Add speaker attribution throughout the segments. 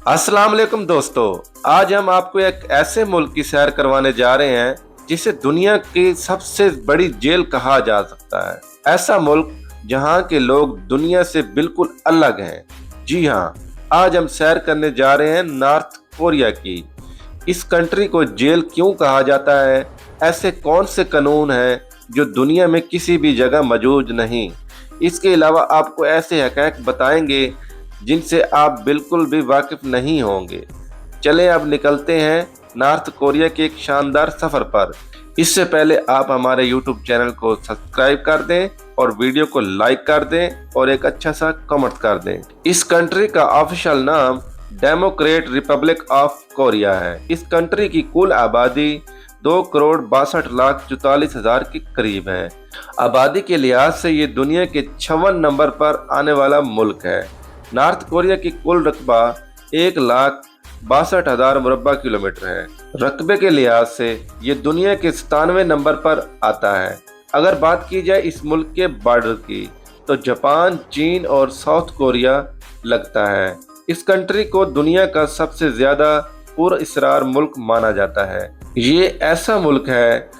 Speaker 1: अस्सलाम वालेकुम दोस्तों, आज हम आपको एक ऐसे मुल्क की सैर करवाने जा रहे हैं जिसे दुनिया की सबसे बड़ी जेल कहा जा सकता है। ऐसा मुल्क जहां के लोग दुनिया से बिल्कुल अलग हैं। जी हां, आज हम सैर करने जा रहे हैं नॉर्थ कोरिया की। इस कंट्री को जेल क्यों कहा जाता है? ऐसे कौन से कानून हैं जो दुनिया में किसी भी जगह मौजूद नहीं? इसके अलावा आपको ऐसे हक़ाइक़ बताएंगे जिनसे आप बिल्कुल भी वाकिफ नहीं होंगे। चलें अब निकलते हैं नॉर्थ कोरिया के एक शानदार सफ़र पर। इससे पहले आप हमारे यूट्यूब चैनल को सब्सक्राइब कर दें और वीडियो को लाइक कर दें और एक अच्छा सा कमेंट कर दें। इस कंट्री का ऑफिशियल नाम डेमोक्रेट रिपब्लिक ऑफ कोरिया है। इस कंट्री की कुल आबादी 2,62,44,000 के करीब है। आबादी के लिहाज से ये दुनिया के 56 नंबर पर आने वाला मुल्क है। नॉर्थ कोरिया की कुल रकबा 1,62,000 मुरब्बा किलोमीटर है। रकबे के लिहाज से ये दुनिया के 97 नंबर पर आता है। अगर बात की जाए इस मुल्क के बॉर्डर की तो जापान, चीन और साउथ कोरिया लगता है। इस कंट्री को दुनिया का सबसे ज़्यादा पुरअसरार मुल्क माना जाता है। ये ऐसा मुल्क है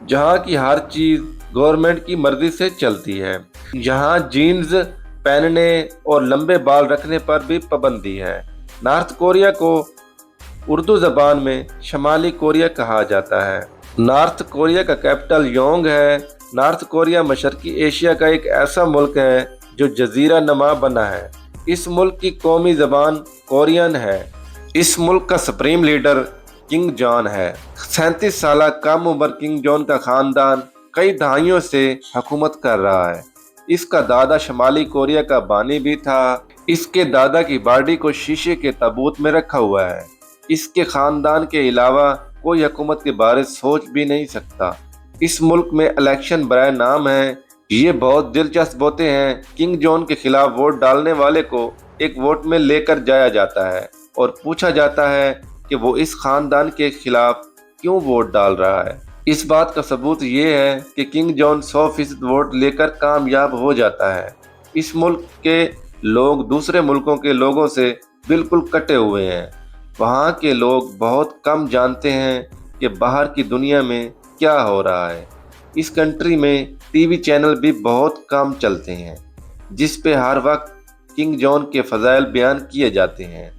Speaker 1: जहाँ की हर चीज़ गवर्नमेंट की मर्जी से चलती है। यहाँ जीन्स पहनने और लंबे बाल रखने पर भी पाबंदी है। नॉर्थ कोरिया को उर्दू ज़बान में शमाली कोरिया कहा जाता है। नॉर्थ कोरिया का कैपिटल योंग है। नॉर्थ कोरिया मशरकी एशिया का एक ऐसा मुल्क है जो जजीरा नमा बना है। इस मुल्क की कौमी ज़बान कोरियन है। इस मुल्क का सुप्रीम लीडर किंग जॉन है। 37 साल कम उम्र किंग जॉन का ख़ानदान कई दहाइयों से हुकूमत कर रहा है। इसका दादा शमाली कोरिया का बानी भी था। इसके दादा की बॉडी को शीशे के ताबूत में रखा हुआ है। इसके ख़ानदान के अलावा कोई हुकूमत के बारे सोच भी नहीं सकता। इस मुल्क में इलेक्शन बराए नाम है। ये बहुत दिलचस्प होते हैं। किंग जॉन के खिलाफ वोट डालने वाले को एक वोट में लेकर जाया जाता है और पूछा जाता है कि वो इस ख़ानदान के खिलाफ क्यों वोट डाल रहा है। इस बात का सबूत ये है कि किंग जॉन 100% वोट लेकर कामयाब हो जाता है। इस मुल्क के लोग दूसरे मुल्कों के लोगों से बिल्कुल कटे हुए हैं। वहाँ के लोग बहुत कम जानते हैं कि बाहर की दुनिया में क्या हो रहा है। इस कंट्री में टीवी चैनल भी बहुत कम चलते हैं जिस पे हर वक्त किंग जॉन के फ़ज़ाइल बयान किए जाते हैं।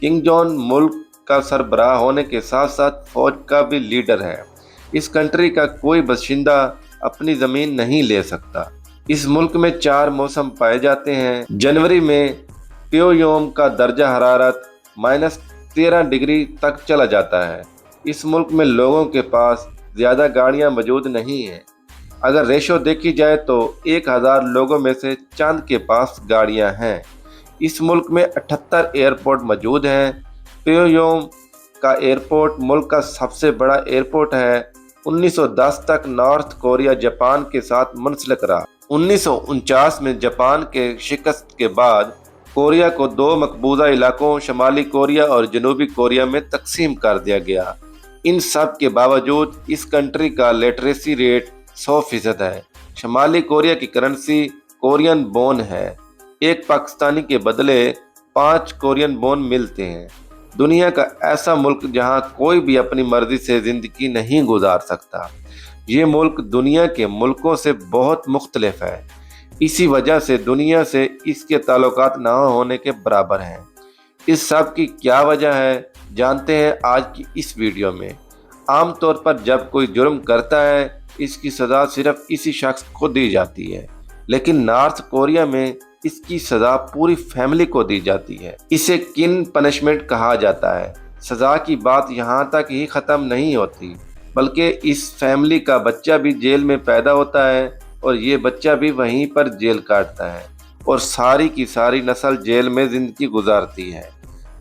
Speaker 1: किंग जॉन मुल्क का सरबराह होने के साथ साथ फ़ौज का भी लीडर है। इस कंट्री का कोई बाशिंदा अपनी ज़मीन नहीं ले सकता। इस मुल्क में 4 मौसम पाए जाते हैं। जनवरी में प्योयोम का दर्जा हरारत -13 डिग्री तक चला जाता है। इस मुल्क में लोगों के पास ज़्यादा गाड़ियां मौजूद नहीं हैं। अगर रेशो देखी जाए तो 1000 लोगों में से चंद के पास गाड़ियां हैं। इस मुल्क में 78 एयरपोर्ट मौजूद हैं। प्योयोम का एयरपोर्ट मुल्क का सबसे बड़ा एयरपोर्ट है। 1910 तक नॉर्थ कोरिया जापान के साथ मुंसलिक रहा। 1949 में जापान के शिकस्त के बाद कोरिया को 2 मकबूजा इलाकों शमाली कोरिया और जनूबी कोरिया में तकसीम कर दिया गया। इन सब के बावजूद इस कंट्री का लिटरेसी रेट 100% है। शमाली कोरिया की करेंसी कोरियन बोन है। एक पाकिस्तानी के बदले 5 कोरियन बोन मिलते हैं। दुनिया का ऐसा मुल्क जहां कोई भी अपनी मर्जी से ज़िंदगी नहीं गुजार सकता। ये मुल्क दुनिया के मुल्कों से बहुत मुख्तलिफ है। इसी वजह से दुनिया से इसके ताल्लुकात ना होने के बराबर हैं। इस सब की क्या वजह है जानते हैं आज की इस वीडियो में। आम तौर पर जब कोई जुर्म करता है इसकी सज़ा सिर्फ इसी शख्स को दी जाती है, लेकिन नॉर्थ कोरिया में इसकी सज़ा पूरी फैमिली को दी जाती है। इसे किन पनिशमेंट कहा जाता है। सज़ा की बात यहाँ तक ही ख़त्म नहीं होती, बल्कि इस फैमिली का बच्चा भी जेल में पैदा होता है और ये बच्चा भी वहीं पर जेल काटता है और सारी की सारी नस्ल जेल में ज़िंदगी गुजारती है।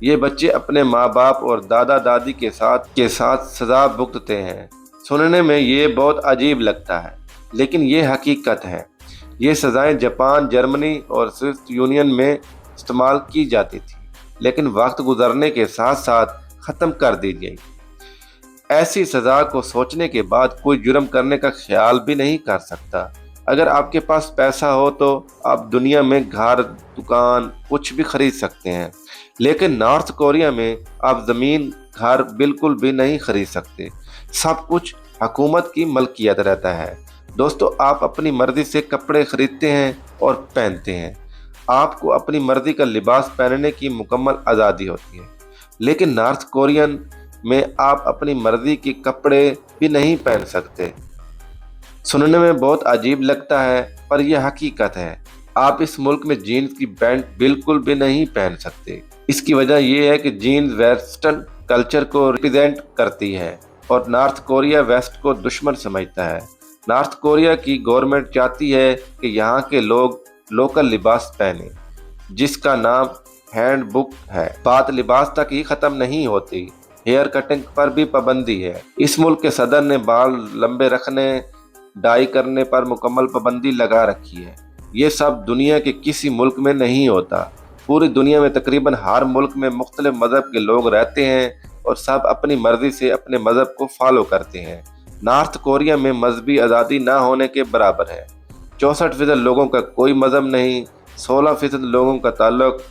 Speaker 1: ये बच्चे अपने माँ बाप और दादा दादी के साथ सज़ा भुगतते हैं। सुनने में ये बहुत अजीब लगता है, लेकिन ये हकीकत है। ये सज़ाएं जापान, जर्मनी और सोवियत यूनियन में इस्तेमाल की जाती थी, लेकिन वक्त गुजरने के साथ साथ ख़त्म कर दी गई। ऐसी सज़ा को सोचने के बाद कोई जुर्म करने का ख्याल भी नहीं कर सकता। अगर आपके पास पैसा हो तो आप दुनिया में घर, दुकान कुछ भी खरीद सकते हैं, लेकिन नॉर्थ कोरिया में आप ज़मीन घर बिल्कुल भी नहीं खरीद सकते, सब कुछ हुकूमत की मलकियत रहता है। दोस्तों, आप अपनी मर्जी से कपड़े खरीदते हैं और पहनते हैं, आपको अपनी मर्जी का लिबास पहनने की मुकम्मल आज़ादी होती है। लेकिन नॉर्थ कोरियन में आप अपनी मर्जी के कपड़े भी नहीं पहन सकते। सुनने में बहुत अजीब लगता है, पर यह हकीकत है। आप इस मुल्क में जीन्स की पैंट बिल्कुल भी नहीं पहन सकते। इसकी वजह यह है कि जीन्स वेस्टर्न कल्चर को रिप्रेजेंट करती है और नॉर्थ कोरिया वेस्ट को दुश्मन समझता है। नॉर्थ कोरिया की गवर्नमेंट चाहती है कि यहाँ के लोग लोकल लिबास पहने, जिसका नाम हैंड बुक है। बात लिबास तक ही ख़त्म नहीं होती, हेयर कटिंग पर भी पाबंदी है। इस मुल्क के सदर ने बाल लंबे रखने, डाई करने पर मुकम्मल पाबंदी लगा रखी है। ये सब दुनिया के किसी मुल्क में नहीं होता। पूरी दुनिया में तकरीबन हर मुल्क में मुख्तलिफ मज़हब के लोग रहते हैं और सब अपनी मर्ज़ी से अपने मज़हब को फॉलो करते हैं। नॉर्थ कोरिया में मजहबी आज़ादी ना होने के बराबर है। 64% लोगों का कोई मज़हब नहीं, 16% लोगों का ताल्लुक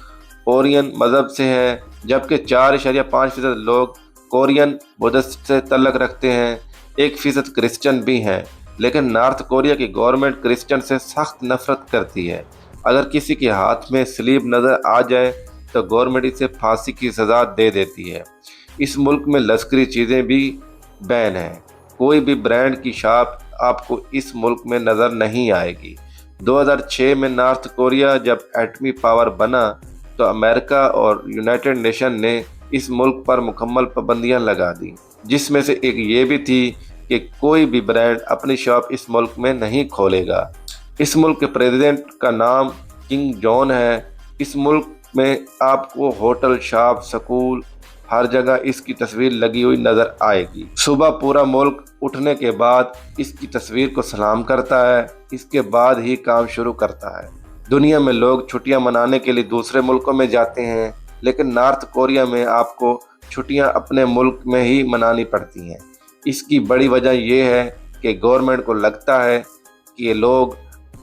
Speaker 1: कोरियन मज़हब से है, जबकि 4.5% लोग कोरियन बुद्धिस्ट से ताल्लुक रखते हैं। 1% क्रिश्चियन भी हैं। लेकिन नॉर्थ कोरिया की गवर्नमेंट क्रिश्चियन से सख्त नफरत करती है। अगर किसी के हाथ में स्लीब नज़र आ जाए तो गवर्नमेंट इसे फांसी की सज़ा दे देती है। इस मुल्क में लश्करी चीज़ें भी बैन हैं। कोई भी ब्रांड की शॉप आपको इस मुल्क में नज़र नहीं आएगी। 2006 में नॉर्थ कोरिया जब एटमी पावर बना तो अमेरिका और यूनाइटेड नेशन ने इस मुल्क पर मुकम्मल पाबंदियां लगा दी, जिसमें से एक ये भी थी कि कोई भी ब्रांड अपनी शॉप इस मुल्क में नहीं खोलेगा। इस मुल्क के प्रेसिडेंट का नाम किंग जॉन है। इस मुल्क में आपको होटल, शॉप, स्कूल, हर जगह इसकी तस्वीर लगी हुई नज़र आएगी। सुबह पूरा मुल्क उठने के बाद इसकी तस्वीर को सलाम करता है, इसके बाद ही काम शुरू करता है। दुनिया में लोग छुट्टियां मनाने के लिए दूसरे मुल्कों में जाते हैं, लेकिन नॉर्थ कोरिया में आपको छुट्टियां अपने मुल्क में ही मनानी पड़ती हैं। इसकी बड़ी वजह यह है कि गवर्नमेंट को लगता है कि ये लोग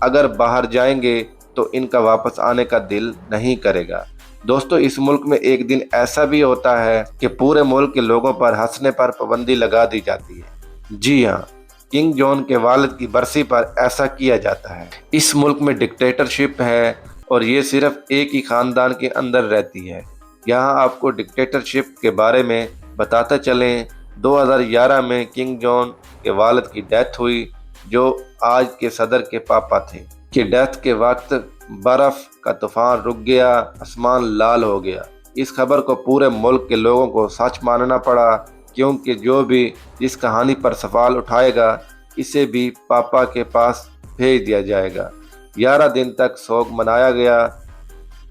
Speaker 1: अगर बाहर जाएंगे तो इनका वापस आने का दिल नहीं करेगा। दोस्तों, इस मुल्क में एक दिन ऐसा भी होता है कि पूरे मुल्क के लोगों पर हंसने पर पाबंदी लगा दी जाती है। जी हाँ, किंग जॉन के वालिद की बरसी पर ऐसा किया जाता है। इस मुल्क में डिक्टेटरशिप है और ये सिर्फ एक ही ख़ानदान के अंदर रहती है। यहाँ आपको डिक्टेटरशिप के बारे में बताते चलें, 2011 में किंग जॉन के वालिद की डेथ हुई, जो आज के सदर के पापा थे। कि डेथ के वक्त बर्फ़ का तूफान रुक गया, आसमान लाल हो गया। इस खबर को पूरे मुल्क के लोगों को सच मानना पड़ा, क्योंकि जो भी इस कहानी पर सवाल उठाएगा इसे भी पापा के पास भेज दिया जाएगा। 11 दिन तक शोक मनाया गया।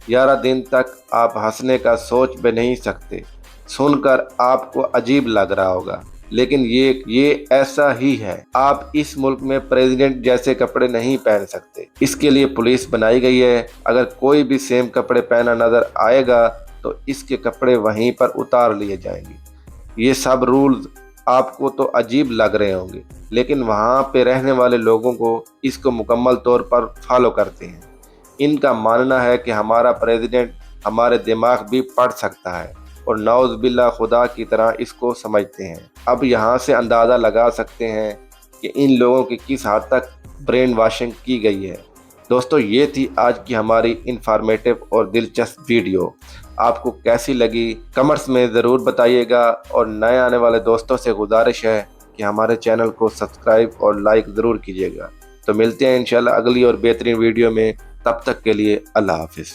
Speaker 1: 11 दिन तक आप हंसने का सोच भी नहीं सकते। सुनकर आपको अजीब लग रहा होगा, लेकिन ये ऐसा ही है। आप इस मुल्क में प्रेसिडेंट जैसे कपड़े नहीं पहन सकते। इसके लिए पुलिस बनाई गई है। अगर कोई भी सेम कपड़े पहना नजर आएगा तो इसके कपड़े वहीं पर उतार लिए जाएंगे। ये सब रूल्स आपको तो अजीब लग रहे होंगे, लेकिन वहाँ पे रहने वाले लोगों को इसको मुकम्मल तौर पर फॉलो करते हैं। इनका मानना है कि हमारा प्रेसिडेंट हमारे दिमाग भी पढ़ सकता है और नौज़ बिल्ला खुदा की तरह इसको समझते हैं। अब यहाँ से अंदाज़ा लगा सकते हैं कि इन लोगों की किस हद तक ब्रेन वॉशिंग की गई है। दोस्तों, ये थी आज की हमारी इंफॉर्मेटिव और दिलचस्प वीडियो। आपको कैसी लगी कमेंट्स में ज़रूर बताइएगा, और नए आने वाले दोस्तों से गुजारिश है कि हमारे चैनल को सब्सक्राइब और लाइक ज़रूर कीजिएगा। तो मिलते हैं इंशाल्लाह अगली और बेहतरीन वीडियो में। तब तक के लिए अल्लाह हाफिज़।